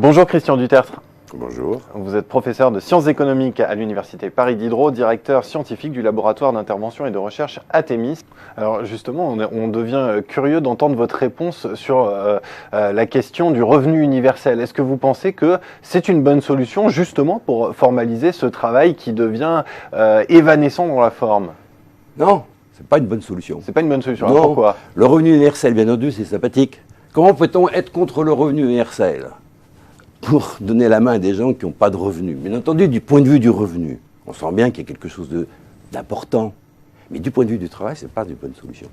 Bonjour Christian Dutertre. Bonjour. Vous êtes professeur de sciences économiques à l'Université Paris Diderot, directeur scientifique du laboratoire d'intervention et de recherche Athémis. Alors justement, on devient curieux d'entendre votre réponse sur la question du revenu universel. Est-ce que vous pensez que c'est une bonne solution justement pour formaliser ce travail qui devient évanescent dans la forme? Non, c'est pas une bonne solution. C'est pas une bonne solution. Non. Alors pourquoi? Le revenu universel, bien entendu, c'est sympathique. Comment peut-on être contre le revenu universel pour donner la main à des gens qui n'ont pas de revenus? Bien entendu, du point de vue du revenu, on sent bien qu'il y a quelque chose d'important. Mais du point de vue du travail, ce n'est pas une bonne solution.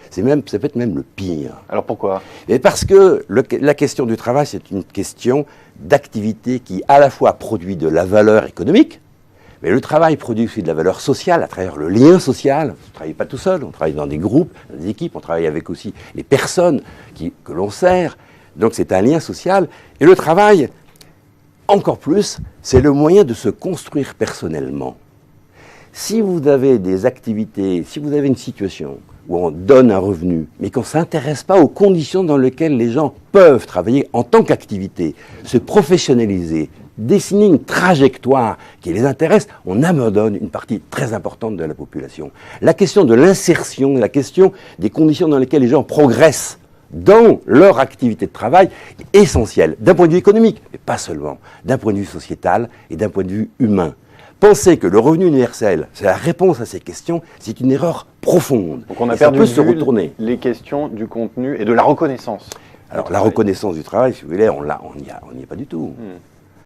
Ça peut être même le pire. Alors pourquoi? Et parce que la question du travail, c'est une question d'activité qui, à la fois, produit de la valeur économique, mais le travail produit aussi de la valeur sociale à travers le lien social. On ne travaille pas tout seul, on travaille dans des groupes, dans des équipes, on travaille avec aussi les personnes que l'on sert. Donc c'est un lien social. Et le travail, encore plus, c'est le moyen de se construire personnellement. Si vous avez des activités, si vous avez une situation où on donne un revenu, mais qu'on ne s'intéresse pas aux conditions dans lesquelles les gens peuvent travailler en tant qu'activité, se professionnaliser, dessiner une trajectoire qui les intéresse, on abandonne une partie très importante de la population. La question de l'insertion, la question des conditions dans lesquelles les gens progressent dans leur activité de travail est essentielle, d'un point de vue économique, mais pas seulement, d'un point de vue sociétal et d'un point de vue humain. Penser que le revenu universel, c'est la réponse à ces questions, c'est une erreur profonde. Donc on a et ça perdu peut de se vue retourner. les questions du contenu et de la reconnaissance. Alors la reconnaissance du travail, si vous voulez, on n'y est pas du tout.